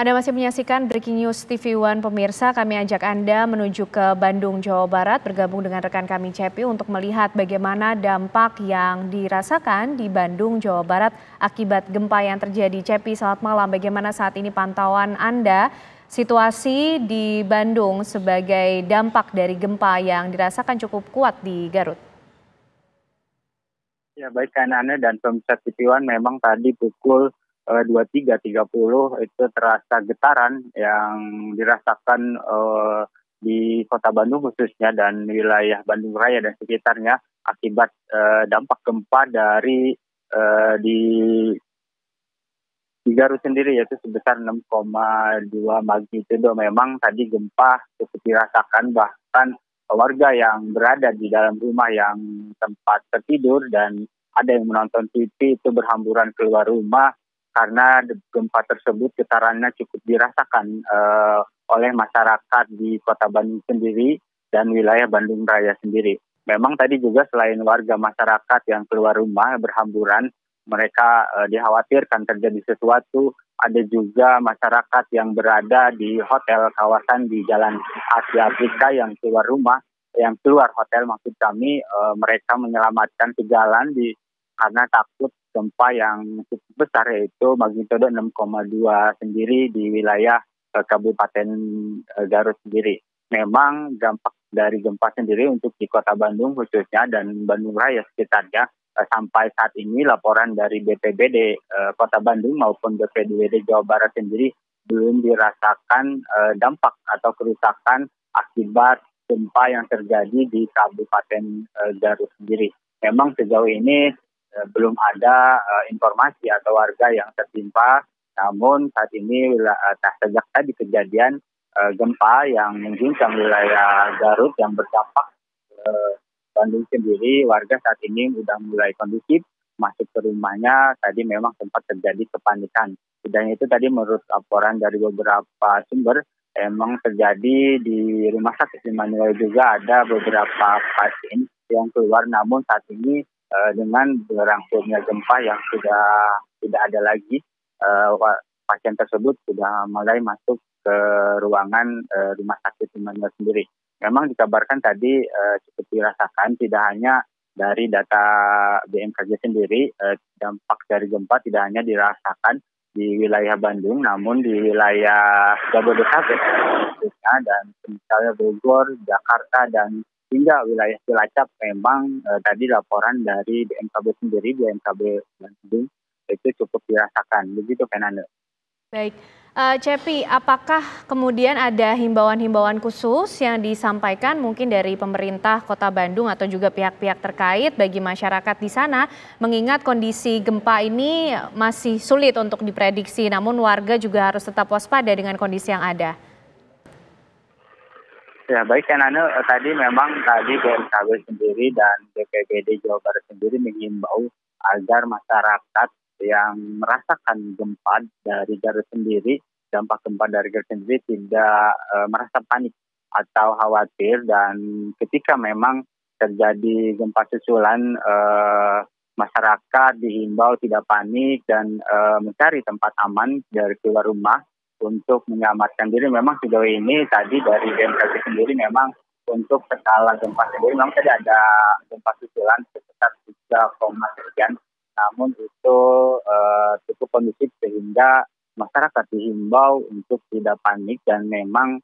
Anda masih menyaksikan Breaking News TV One pemirsa, kami ajak Anda menuju ke Bandung, Jawa Barat, bergabung dengan rekan kami Cepi untuk melihat bagaimana dampak yang dirasakan di Bandung, Jawa Barat akibat gempa yang terjadi. Cepi, selamat malam. Bagaimana saat ini pantauan Anda situasi di Bandung sebagai dampak dari gempa yang dirasakan cukup kuat di Garut? Ya, baik Kanana dan pemirsa TV One, memang tadi pukul 23.30 itu terasa getaran yang dirasakan di Kota Bandung khususnya dan wilayah Bandung Raya dan sekitarnya akibat dampak gempa dari di Garut sendiri, yaitu sebesar 6,2 magnitudo. Memang tadi gempa cukup dirasakan, bahkan warga yang berada di dalam rumah yang tempat tertidur dan ada yang menonton TV itu berhamburan keluar rumah karena gempa tersebut getarannya cukup dirasakan oleh masyarakat di Kota Bandung sendiri dan wilayah Bandung Raya sendiri. Memang tadi juga selain warga masyarakat yang keluar rumah berhamburan, mereka dikhawatirkan terjadi sesuatu. Ada juga masyarakat yang berada di hotel kawasan di Jalan Asia Afrika yang keluar rumah, yang keluar hotel maksud kami, mereka menyelamatkan ke jalan karena takut gempa yang cukup besar, yaitu magnitudo 6,2 sendiri di wilayah Kabupaten Garut sendiri. Memang dampak dari gempa sendiri untuk di Kota Bandung khususnya dan Bandung Raya sekitarnya, sampai saat ini laporan dari BPBD Kota Bandung maupun BPBD Jawa Barat sendiri belum dirasakan dampak atau kerusakan akibat gempa yang terjadi di Kabupaten Garut sendiri. Memang sejauh ini belum ada informasi atau warga yang tertimpa, namun saat ini sejak tadi kejadian gempa yang mengguncang wilayah Garut yang berdampak Bandung sendiri, warga saat ini sudah mulai kondusif masuk ke rumahnya. Tadi memang sempat terjadi kepanikan. Dan itu tadi menurut laporan dari beberapa sumber, emang terjadi di Rumah Sakit Immanuel juga ada beberapa pasien yang keluar. Namun saat ini dengan berangsurnya gempa yang sudah tidak ada lagi, pasien tersebut sudah mulai masuk ke ruangan Rumah Sakit Immanuel sendiri. Memang dikabarkan tadi cukup dirasakan, tidak hanya dari data BMKG sendiri, dampak dari gempa tidak hanya dirasakan di wilayah Bandung, namun di wilayah Jabodetabek dan misalnya Bogor, Jakarta, dan hingga wilayah Cilacap. Memang tadi laporan dari BMKG sendiri, BMKG Bandung, itu cukup dirasakan. Begitu Fernando. Baik, Cepi, apakah kemudian ada himbauan-himbauan khusus yang disampaikan mungkin dari pemerintah Kota Bandung atau juga pihak-pihak terkait bagi masyarakat di sana, mengingat kondisi gempa ini masih sulit untuk diprediksi, namun warga juga harus tetap waspada dengan kondisi yang ada? Ya baik Fernando, tadi memang BMKG sendiri dan BPBD Jawa Barat sendiri menghimbau agar masyarakat yang merasakan gempa dari Garut sendiri, dampak gempa dari Garut sendiri tidak merasa panik atau khawatir, dan ketika memang terjadi gempa susulan, masyarakat dihimbau tidak panik dan mencari tempat aman dari keluar rumah untuk menyelamatkan diri. Memang sejauh ini tadi dari BMKG sendiri memang untuk skala gempa sendiri memang tadi ada gempa susulan sekitar 3,3, namun itu cukup kondusif sehingga masyarakat dihimbau untuk tidak panik dan memang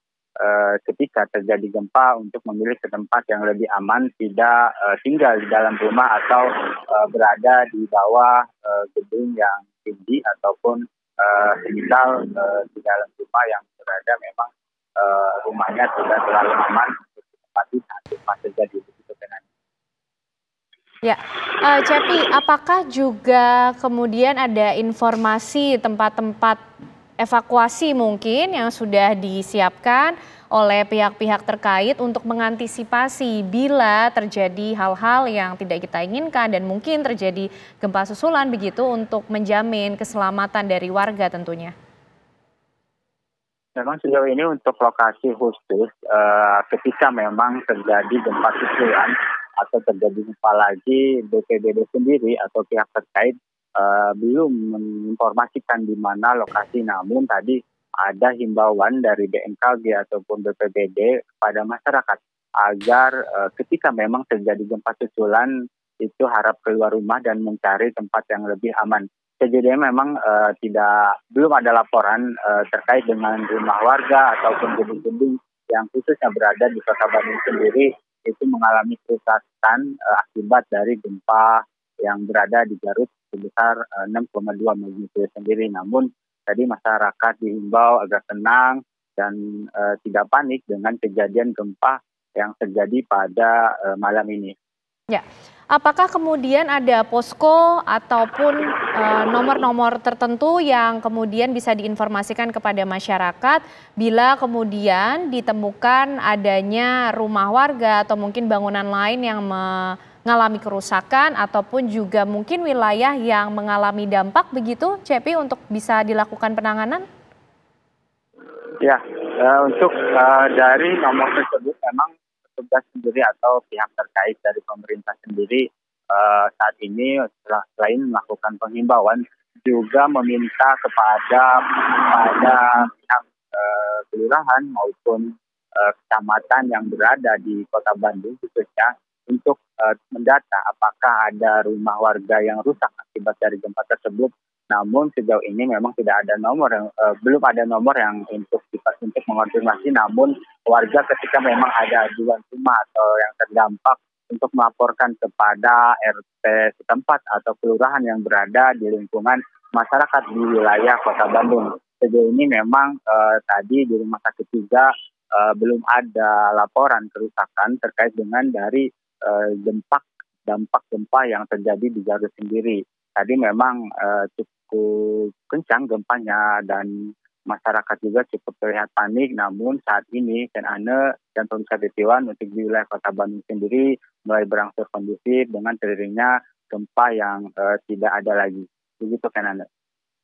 ketika terjadi gempa untuk memilih ke tempat yang lebih aman, tidak tinggal di dalam rumah atau berada di bawah gedung yang tinggi ataupun semisal di dalam rumah yang berada memang rumahnya tidak terlalu aman untuk ditempati saat gempa terjadi. Begitu dengan Ya, Cepi, apakah juga kemudian ada informasi tempat-tempat evakuasi mungkin yang sudah disiapkan oleh pihak-pihak terkait untuk mengantisipasi bila terjadi hal-hal yang tidak kita inginkan dan mungkin terjadi gempa susulan begitu untuk menjamin keselamatan dari warga tentunya? memang sejauh ini untuk lokasi khusus ketika memang terjadi gempa susulan atau terjadi gempa lagi, BPBD sendiri atau pihak terkait belum menginformasikan di mana lokasi. Namun tadi ada himbauan dari BMKG ataupun BPBD kepada masyarakat agar ketika memang terjadi gempa susulan itu harap keluar rumah dan mencari tempat yang lebih aman. Sejujurnya memang belum ada laporan terkait dengan rumah warga ataupun gedung-gedung yang khususnya berada di Kota Bandung sendiri itu mengalami kerusakan akibat dari gempa yang berada di Garut sebesar 6,2 magnitudo sendiri. Namun tadi masyarakat diimbau agar tenang dan tidak panik dengan kejadian gempa yang terjadi pada malam ini. Ya, apakah kemudian ada posko ataupun nomor-nomor tertentu yang kemudian bisa diinformasikan kepada masyarakat bila kemudian ditemukan adanya rumah warga atau mungkin bangunan lain yang mengalami kerusakan ataupun juga mungkin wilayah yang mengalami dampak begitu, Cepi, untuk bisa dilakukan penanganan? Ya, untuk dari nomor tersebut memang petugas sendiri atau pihak terkait dari pemerintah sendiri saat ini selain melakukan penghimbauan juga meminta kepada pihak kelurahan maupun kecamatan yang berada di Kota Bandung khususnya untuk mendata apakah ada rumah warga yang rusak akibat dari gempa tersebut. Namun sejauh ini memang tidak ada nomor yang belum ada nomor yang untuk mengonfirmasi. Namun warga ketika memang ada aduan rumah atau yang terdampak untuk melaporkan kepada RT setempat atau kelurahan yang berada di lingkungan masyarakat di wilayah Kota Bandung. Sejauh ini memang tadi di Rumah Sakit 3 belum ada laporan kerusakan terkait dengan dari dampak gempa yang terjadi di Garut sendiri. Tadi memang cukup kencang gempanya dan masyarakat juga cukup terlihat panik. Namun saat ini Kenane dan pemirsa Titiwan untuk di wilayah Kota Bandung sendiri mulai berangsur kondusif dengan terjadinya gempa yang tidak ada lagi. Begitu Kenane.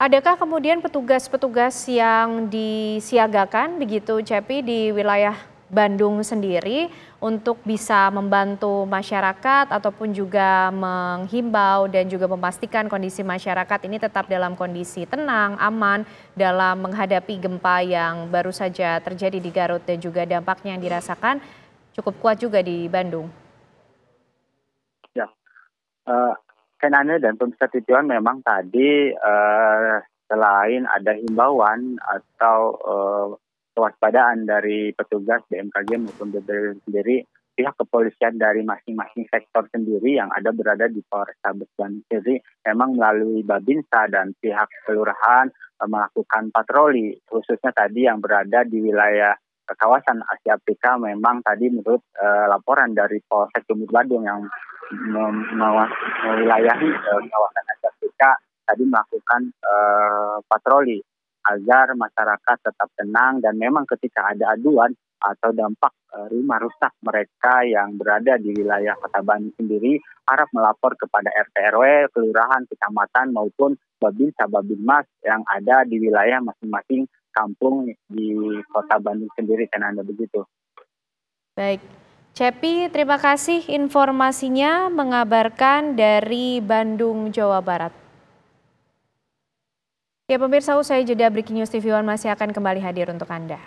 Adakah kemudian petugas-petugas yang disiagakan begitu, Cepi, di wilayah Bandung sendiri untuk bisa membantu masyarakat ataupun juga menghimbau dan juga memastikan kondisi masyarakat ini tetap dalam kondisi tenang, aman dalam menghadapi gempa yang baru saja terjadi di Garut dan juga dampaknya yang dirasakan cukup kuat juga di Bandung? Ya, Kenane dan pemirsa Titiwan memang tadi selain ada himbauan atau kewaspadaan dari petugas BMKG maupun BPBD sendiri, pihak kepolisian dari masing-masing sektor sendiri yang ada berada di Polrestabes Bandung sendiri memang melalui Babinsa dan pihak kelurahan melakukan patroli, khususnya tadi yang berada di wilayah kawasan Asia Afrika. Memang tadi menurut laporan dari Polsek Sumur Bandung yang mewilayahi kawasan Asia Afrika tadi melakukan patroli agar masyarakat tetap tenang dan memang ketika ada aduan atau dampak rumah rusak mereka yang berada di wilayah Kota Bandung sendiri harap melapor kepada RT RW, kelurahan, kecamatan maupun Babinsa Babinmas yang ada di wilayah masing-masing kampung di Kota Bandung sendiri, kan Anda begitu. Baik, Cepi, terima kasih informasinya mengabarkan dari Bandung, Jawa Barat. Ya pemirsa, usai jeda Breaking News TV One masih akan kembali hadir untuk Anda.